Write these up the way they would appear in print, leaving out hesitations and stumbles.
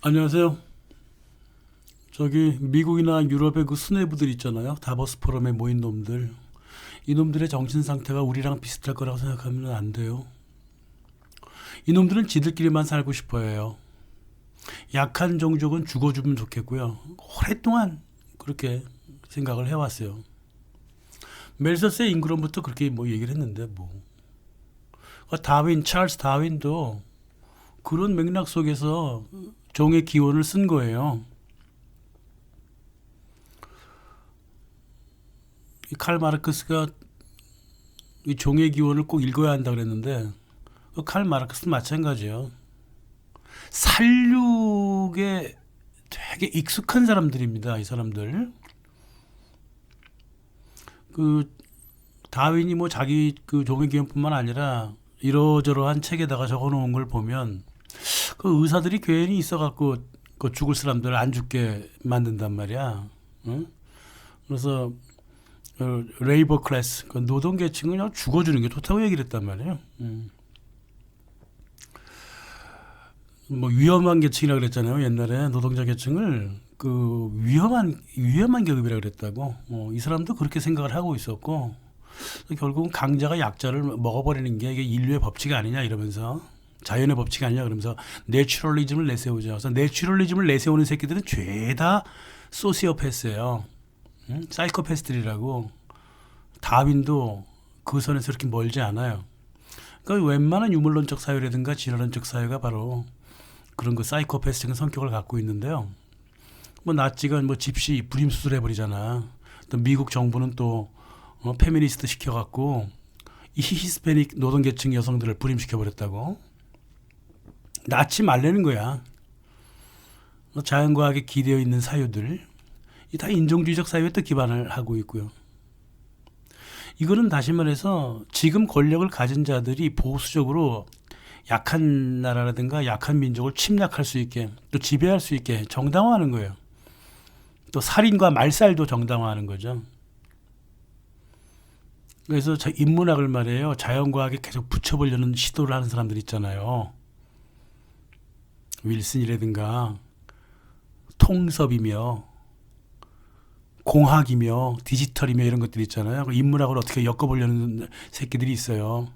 안녕하세요. 저기 미국이나 유럽의 그 수뇌부들 있잖아요. 다보스 포럼에 모인 놈들. 이 놈들의 정신 상태가 우리랑 비슷할 거라고 생각하면 안 돼요. 이 놈들은 지들끼리만 살고 싶어 해요. 약한 종족은 죽어주면 좋겠고요. 오랫동안 그렇게 생각을 해왔어요. 멜서스의 잉그럼부터 그렇게 뭐 얘기를 했는데 뭐. 찰스 다윈도 그런 맥락 속에서 종의 기원을 쓴 거예요. 칼 마르크스가 이 종의 기원을 꼭 읽어야 한다 그랬는데 칼 마르크스도 마찬가지예요. 살육에 되게 익숙한 사람들입니다. 이 사람들. 그 다윈이 뭐 자기 그 종의 기원뿐만 아니라 이러저러한 책에다가 적어놓은 걸 보면 그 의사들이 괜히 있어갖고 그 죽을 사람들을 안 죽게 만든단 말이야. 응? 그래서 레이버 클래스, 그 노동계층은 그냥 죽어주는 게 좋다고 얘기를 했단 말이에요. 뭐 위험한 계층이라 그랬잖아요. 옛날에 노동자 계층을 그 위험한 계급이라 그랬다고. 이 사람도 그렇게 생각을 하고 있었고 결국은 강자가 약자를 먹어버리는 게 이게 인류의 법칙이 아니냐 이러면서 자연의 법칙이 아니냐 그러면서 내추럴리즘을 내세우죠. 그래서 내추럴리즘을 내세우는 새끼들은 죄다 소시오패스예요. 사이코패스들이라고. 다윈도 그 선에서 그렇게 멀지 않아요. 그러니까 웬만한 유물론적 사유라든가 진화론적 사유가 바로 그런 그 사이코패스적인 성격을 갖고 있는데요. 뭐 나치가 뭐 집시 불임수술 해버리잖아. 또 미국 정부는 또 페미니스트 시켜갖고 이 히스패닉 노동계층 여성들을 불임시켜버렸다고. 나치 말라는 거야. 자연과학에 기대어 있는 사유들. 이 다 인종주의적 사유에 또 기반을 하고 있고요. 이거는 다시 말해서 지금 권력을 가진 자들이 보수적으로 약한 나라라든가 약한 민족을 침략할 수 있게 또 지배할 수 있게 정당화하는 거예요. 또 살인과 말살도 정당화하는 거죠. 그래서 인문학을 말이에요. 자연과학에 계속 붙여보려는 시도를 하는 사람들 있잖아요. 윌슨이라든가 통섭이며 공학이며 디지털이며 이런 것들 있잖아요. 인문학을 어떻게 엮어보려는 새끼들이 있어요.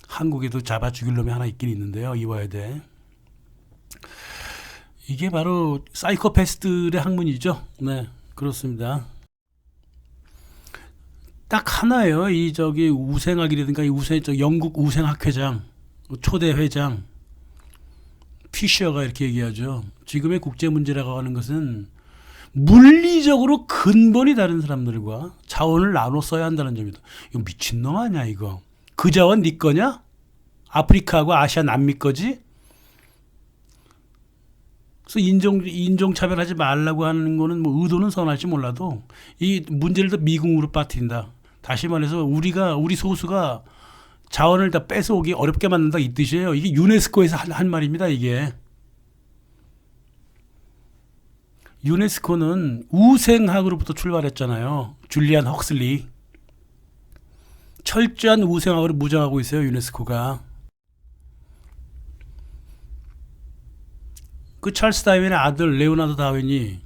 한국에도 잡아 죽일 놈이 하나 있긴 있는데요. 이와야 돼. 이게 바로 사이코패스들의 학문이죠. 네, 그렇습니다. 딱 하나예요. 이 저기 우생학이라든가 이 영국 우생학 회장, 초대 회장 피셔가 이렇게 얘기하죠. 지금의 국제 문제라고 하는 것은 물리적으로 근본이 다른 사람들과 자원을 나눠 써야 한다는 점이다. 이거 미친놈 아니야 이거. 그 자원 네 거냐? 아프리카하고 아시아 남미 거지? 그래서 인종차별하지 말라고 하는 거는 뭐 의도는 선할지 몰라도 이 문제를 더 미궁으로 빠뜨린다. 다시 말해서 우리 소수가 자원을 다 뺏어오기 어렵게 만든다 이 뜻이에요. 이게 유네스코에서 한 말입니다. 이게. 유네스코는 우생학으로부터 출발했잖아요. 줄리안 헉슬리. 철저한 우생학으로 무장하고 있어요. 유네스코가. 그 찰스 다윈의 아들 레오나르도 다윈이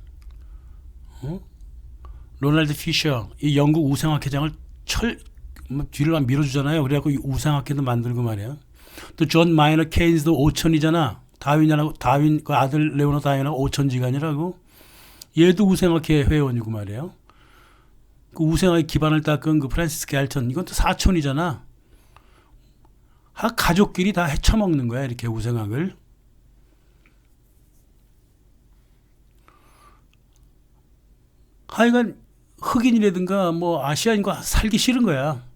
로널드 피셔 이 영국 우생학 회장을 뒤를 막 밀어주잖아요. 그래갖고 우생학회도 만들고 말이야. 또 존 마이너 케인스도 5천이잖아. 다윈 그 아들 레오나르도 다윈하고 5천지간이라고. 얘도 우생학회 회원이고 말이에요. 그 우생학의 기반을 닦은 그 프란시스 갤턴 이건 또 4천이잖아. 가족끼리 다 헤쳐먹는 거야 이렇게 우생학을. 하여간 흑인이라든가 뭐 아시아인과 살기 싫은 거야.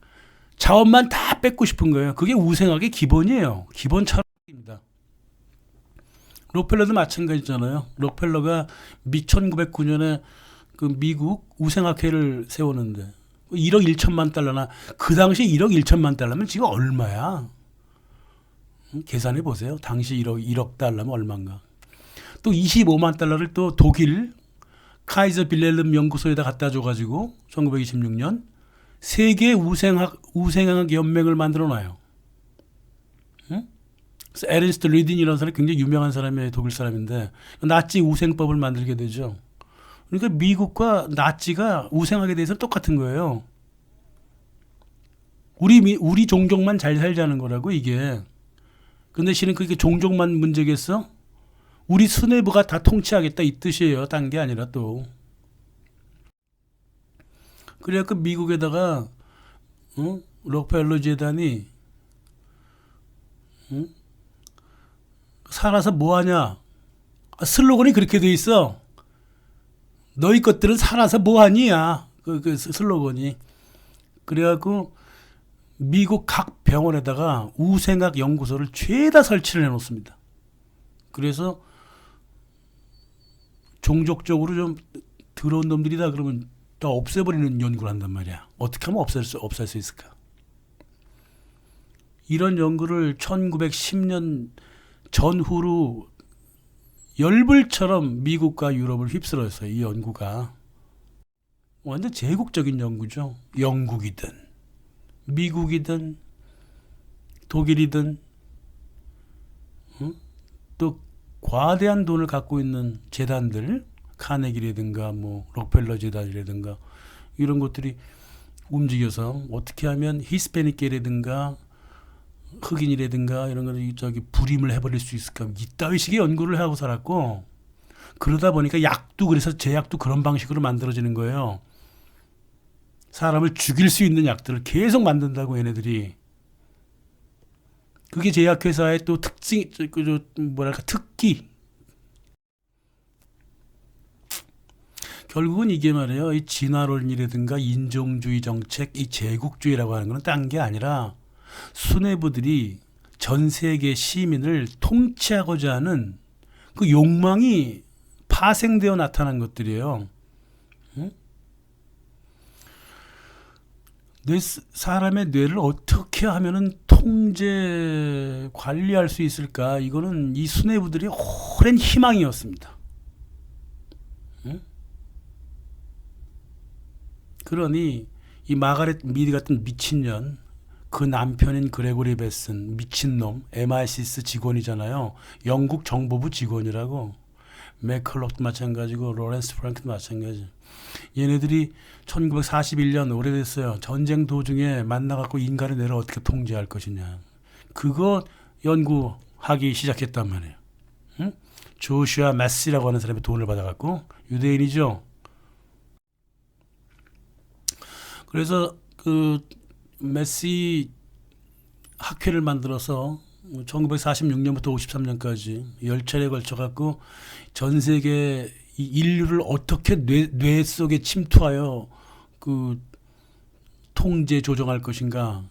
자원만 다 뺏고 싶은 거예요. 그게 우생학의 기본이에요. 기본 철학입니다. 록펠러도 마찬가지잖아요. 록펠러가 1909년에 그 미국 우생학회를 세우는데 1억 1천만 달러나 그 당시 1억 1천만 달러면 지금 얼마야? 계산해 보세요. 당시 1억 달러면 얼마인가? 또 25만 달러를 또 독일 카이저 빌헬름 연구소에다 갖다 줘가지고 1926년 세계 우생학 연맹을 만들어 놔요. 응? 그래서 에른스트 리딘이라는 사람이 굉장히 유명한 사람이에요. 독일 사람인데 나치 우생법을 만들게 되죠. 그러니까 미국과 나치가 우생하게 돼서 똑같은 거예요. 우리 종족만 잘 살자는 거라고 이게. 근데 실은 그게 종족만 문제겠어? 우리 수뇌부가 다 통치하겠다 이 뜻이에요. 딴 게 아니라 또. 그래갖고 미국에다가 록펠러 재단이 살아서 뭐하냐? 슬로건이 그렇게 돼 있어. 너희 것들은 살아서 뭐하니야? 그 슬로건이. 그래갖고 미국 각 병원에다가 우생학 연구소를 죄다 설치를 해놓습니다. 그래서 종족적으로 좀 더러운 놈들이다 그러면 다 없애버리는 연구를 한단 말이야. 어떻게 하면 없앨 수 있을까? 이런 연구를 1910년 전후로 열불처럼 미국과 유럽을 휩쓸었어요. 이 연구가. 완전 제국적인 연구죠. 영국이든 미국이든 독일이든 또 과대한 돈을 갖고 있는 재단들 카네기라든가 뭐 록펠러 재단이라든가 이런 것들이 움직여서 어떻게 하면 히스패닉계라든가 흑인이라든가 이런 거를 불임을 해버릴 수 있을까 이따위 식의 연구를 하고 살았고 그러다 보니까 약도 그래서 제약도 그런 방식으로 만들어지는 거예요. 사람을 죽일 수 있는 약들을 계속 만든다고 얘네들이. 그게 제약회사의 또 특징, 뭐랄까 특기. 결국은 이게 말이에요. 이 진화론이라든가 인종주의 정책, 이 제국주의라고 하는 건 딴 게 아니라 수뇌부들이 전 세계 시민을 통치하고자 하는 그 욕망이 파생되어 나타난 것들이에요. 사람의 뇌를 어떻게 하면은 통제, 관리할 수 있을까? 이거는 이 수뇌부들이 오랜 희망이었습니다. 그러니 이 마가렛 미디 같은 미친년, 그 남편인 그레고리 베슨 미친놈 MI6 직원이잖아요. 영국 정보부 직원이라고. 맥컬록도 마찬가지고 로렌스 프랑크도 마찬가지. 얘네들이 1941년 오래됐어요. 전쟁 도중에 만나갖고 인간의 뇌를 어떻게 통제할 것이냐. 그거 연구하기 시작했단 말이에요. 조슈아 메시라고 하는 사람이 돈을 받아갖고 유대인이죠. 그래서 그 메시 학회를 만들어서 1946년부터 53년까지 10차례에 걸쳐갖고 전 세계 이 인류를 어떻게 뇌 속에 침투하여 그 통제 조정할 것인가.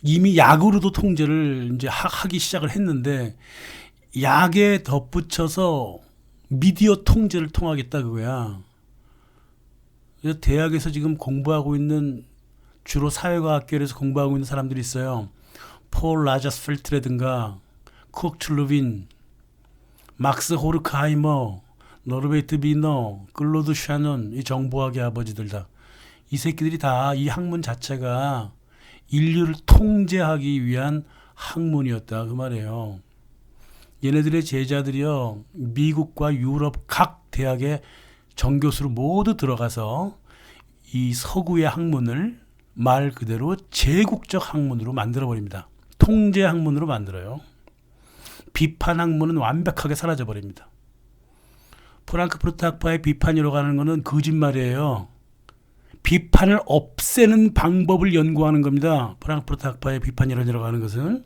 이미 약으로도 통제를 이제 하기 시작을 했는데 약에 덧붙여서 미디어 통제를 통하겠다 그거야. 그래서 대학에서 지금 공부하고 있는 주로 사회과학계에서 공부하고 있는 사람들이 있어요. 폴 라자스펠트라든가 쿡 룰루빈, 막스 호르크하이머, 노르베트 비너, 클로드 샤논, 이 정보학의 아버지들 다. 이 새끼들이 다 이 학문 자체가 인류를 통제하기 위한 학문이었다 그 말이에요. 얘네들의 제자들이요. 미국과 유럽 각 대학의 정교수로 모두 들어가서 이 서구의 학문을 말 그대로 제국적 학문으로 만들어버립니다. 통제 학문으로 만들어요. 비판 학문은 완벽하게 사라져버립니다. 프랑크푸르트 학파의 비판이라고 하는 것은 거짓말이에요. 비판을 없애는 방법을 연구하는 겁니다. 프랑크푸르트 학파의 비판이라고 하는 것은.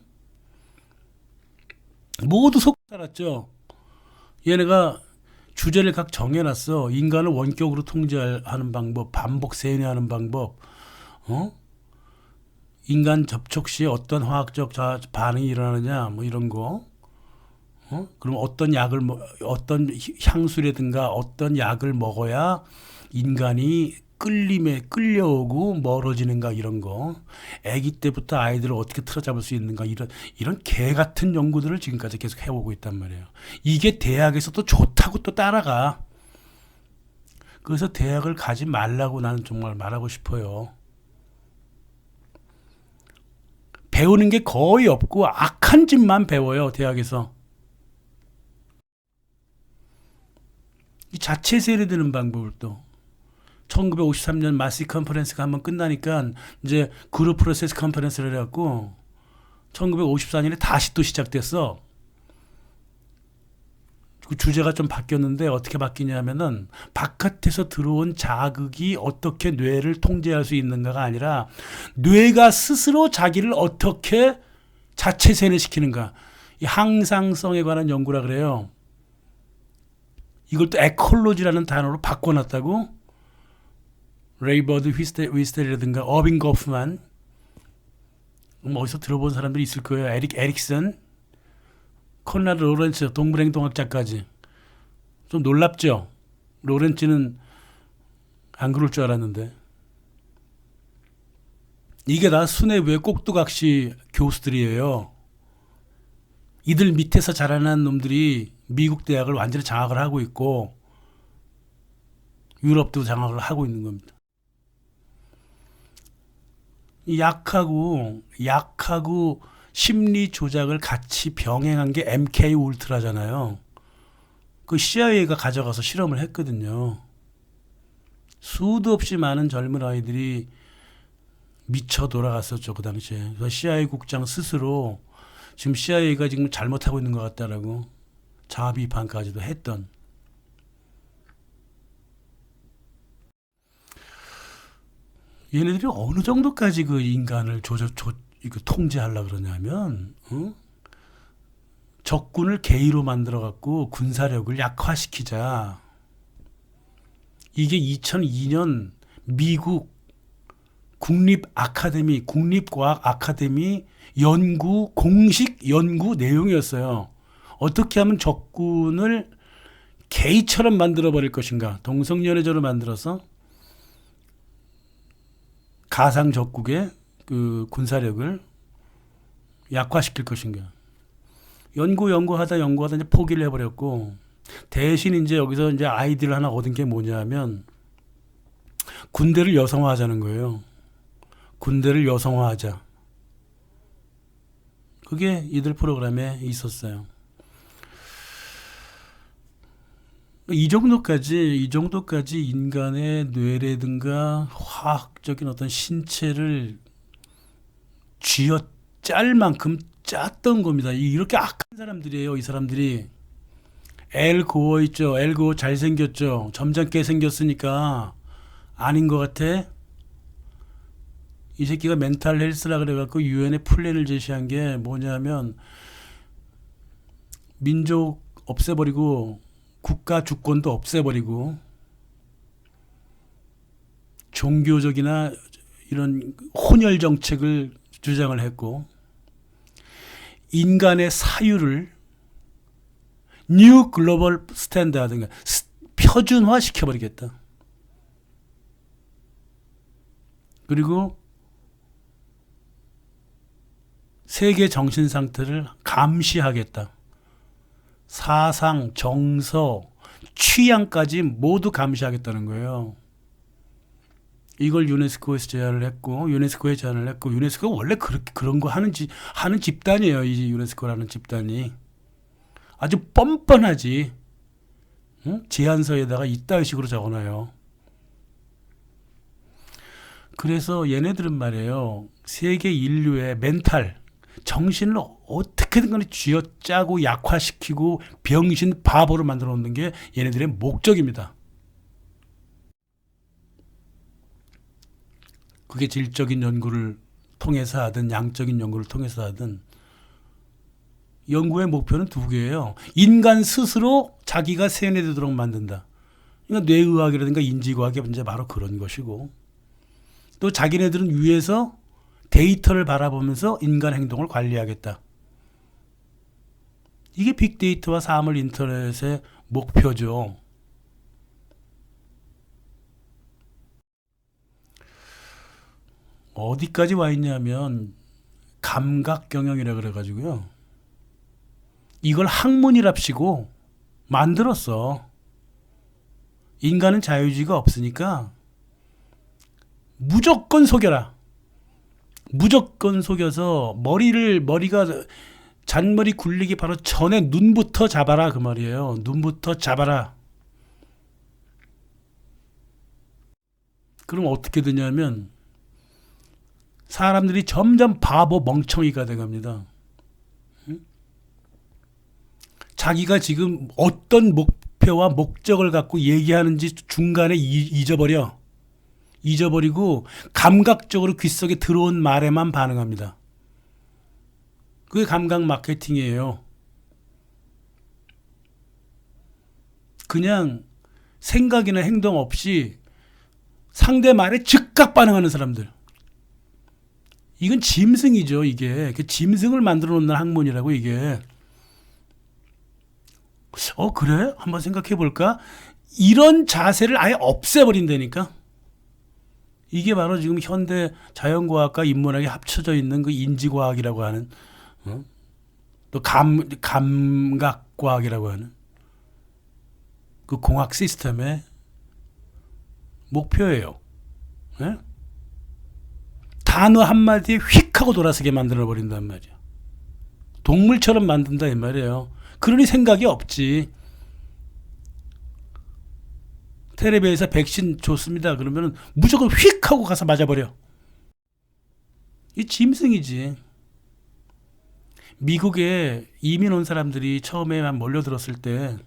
모두 속 살았죠. 얘네가 주제를 각 정해놨어. 인간을 원격으로 통제하는 방법, 반복 세뇌하는 방법, 인간 접촉 시에 어떤 화학적 반응이 일어나느냐, 뭐 이런 거. 그럼 어떤 어떤 향수라든가 어떤 약을 먹어야 인간이 끌려오고 멀어지는가 이런 거. 아기 때부터 아이들을 어떻게 틀어잡을 수 있는가 이런 개 같은 연구들을 지금까지 계속 해오고 있단 말이에요. 이게 대학에서도 좋다고 또 따라가. 그래서 대학을 가지 말라고 나는 정말 말하고 싶어요. 배우는 게 거의 없고 악한 짓만 배워요, 대학에서. 이 자체 세뇌되는 방법을 또 1953년 마시 컨퍼런스가 한번 끝나니까 이제 그룹 프로세스 컨퍼런스를 해갖고 1954년에 다시 또 시작됐어. 그 주제가 좀 바뀌었는데 어떻게 바뀌냐면은 바깥에서 들어온 자극이 어떻게 뇌를 통제할 수 있는가가 아니라 뇌가 스스로 자기를 어떻게 자체 세뇌시키는가. 이 항상성에 관한 연구라 그래요. 이걸 또 에콜로지라는 단어로 바꿔놨다고. 레이버드 휘스텔이라든가 어빙 거프만, 어디서 들어본 사람들이 있을 거예요. 에릭 에릭슨, 콘라드 로렌츠, 동물행동학자까지. 좀 놀랍죠? 로렌츠는 안 그럴 줄 알았는데. 이게 다 수뇌부의 꼭두각시 교수들이에요. 이들 밑에서 자라난 놈들이 미국 대학을 완전히 장악을 하고 있고 유럽도 장악을 하고 있는 겁니다. 약하고 심리 조작을 같이 병행한 게 MK 울트라잖아요. 그 CIA가 가져가서 실험을 했거든요. 수도 없이 많은 젊은 아이들이 미쳐 돌아갔었죠, 그 당시에. 그래서 CIA 국장 스스로 지금 CIA가 지금 잘못하고 있는 것 같다라고 자아 비판까지도 했던. 얘네들이 어느 정도까지 그 인간을 통제하려고 그러냐면, 적군을 게이로 만들어갖고 군사력을 약화시키자. 이게 2002년 미국 국립과학 아카데미 공식 연구 내용이었어요. 어떻게 하면 적군을 게이처럼 만들어버릴 것인가. 동성연애자로 만들어서 가상 적국의 그 군사력을 약화시킬 것인가. 연구하다 이제 포기를 해버렸고, 대신 이제 여기서 이제 아이디어를 하나 얻은 게 뭐냐면 군대를 여성화하자는 거예요. 군대를 여성화하자. 그게 이들 프로그램에 있었어요. 이 정도까지 인간의 뇌라든가 화학적인 어떤 신체를 쥐어짤 만큼 짰던 겁니다. 이렇게 악한 사람들이에요, 이 사람들이. 엘 고어 있죠. 엘 고어 잘생겼죠. 점잖게 생겼으니까 아닌 것 같아. 이 새끼가 멘탈 헬스라 그래갖고 유엔에 플랜을 제시한 게 뭐냐면 민족 없애버리고 국가 주권도 없애버리고 종교적이나 이런 혼혈 정책을 주장을 했고 인간의 사유를 뉴 글로벌 스탠다드인가 표준화 시켜버리겠다. 그리고 세계 정신 상태를 감시하겠다. 사상, 정서, 취향까지 모두 감시하겠다는 거예요. 이걸 유네스코에서 제안을 했고, 유네스코가 원래 그런 거 하는 집단이에요. 이 유네스코라는 집단이. 아주 뻔뻔하지. 응? 제안서에다가 이따위 식으로 적어놔요. 그래서 얘네들은 말이에요. 세계 인류의 멘탈, 정신을 어떻게든 간에 쥐어짜고 약화시키고 병신 바보로 만들어 놓는 게 얘네들의 목적입니다. 그게 질적인 연구를 통해서 하든 양적인 연구를 통해서 하든 연구의 목표는 두 개예요. 인간 스스로 자기가 세뇌되도록 만든다. 그러니까 뇌의학이라든가 인지과학이 이제 바로 그런 것이고 또 자기네들은 위에서 데이터를 바라보면서 인간 행동을 관리하겠다. 이게 빅데이터와 사물 인터넷의 목표죠. 어디까지 와 있냐면 감각 경영이라 그래가지고요. 이걸 학문이랍시고 만들었어. 인간은 자유주의가 없으니까 무조건 속여라. 무조건 속여서 머리가 잔머리 굴리기 바로 전에 눈부터 잡아라 그 말이에요. 눈부터 잡아라. 그럼 어떻게 되냐면 사람들이 점점 바보 멍청이가 돼갑니다. 자기가 지금 어떤 목표와 목적을 갖고 얘기하는지 중간에 잊어버리고 감각적으로 귓속에 들어온 말에만 반응합니다. 그게 감각 마케팅이에요. 그냥 생각이나 행동 없이 상대 말에 즉각 반응하는 사람들. 이건 짐승이죠, 이게. 짐승을 만들어 놓는 학문이라고, 이게. 그래? 한번 생각해 볼까? 이런 자세를 아예 없애버린다니까? 이게 바로 지금 현대 자연과학과 인문학이 합쳐져 있는 그 인지과학이라고 하는, 또 감각과학이라고 하는 그 공학 시스템의 목표예요. 네? 단어 한마디에 휙 하고 돌아서게 만들어버린단 말이야. 동물처럼 만든다 이 말이에요. 그러니 생각이 없지. 텔레비에서 백신 줬습니다. 그러면 무조건 휙 하고 가서 맞아버려. 이 짐승이지. 미국에 이민 온 사람들이 처음에 몰려들었을 때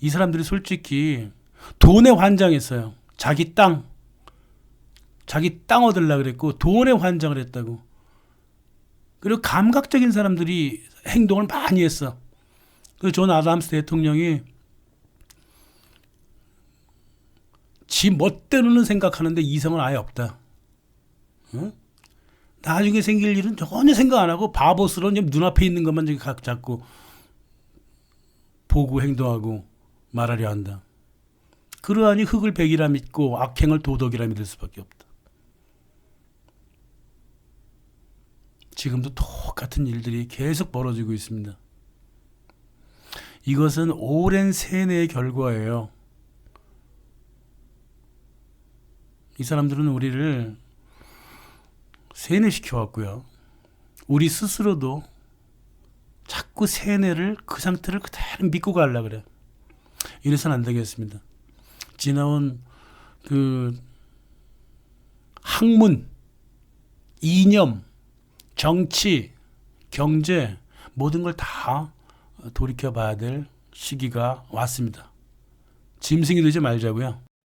이 사람들이 솔직히 돈에 환장했어요. 자기 땅 얻으려고 그랬고 돈에 환장을 했다고. 그리고 감각적인 사람들이 행동을 많이 했어. 그 존 아담스 대통령이 지 멋대로는 생각하는데 이성은 아예 없다. 응? 나중에 생길 일은 전혀 생각 안 하고 바보스러운 눈앞에 있는 것만 각 잡고 보고 행동하고 말하려 한다. 그러하니 흙을 백이라 믿고 악행을 도덕이라 믿을 수밖에 없다. 지금도 똑같은 일들이 계속 벌어지고 있습니다. 이것은 오랜 세뇌의 결과예요. 이 사람들은 우리를 세뇌시켜왔고요. 우리 스스로도 자꾸 세뇌를 그 상태를 그대로 믿고 가려고 그래. 이래서는 안 되겠습니다. 지나온 그 학문, 이념, 정치, 경제 모든 걸 다 돌이켜봐야 될 시기가 왔습니다. 짐승이 되지 말자고요.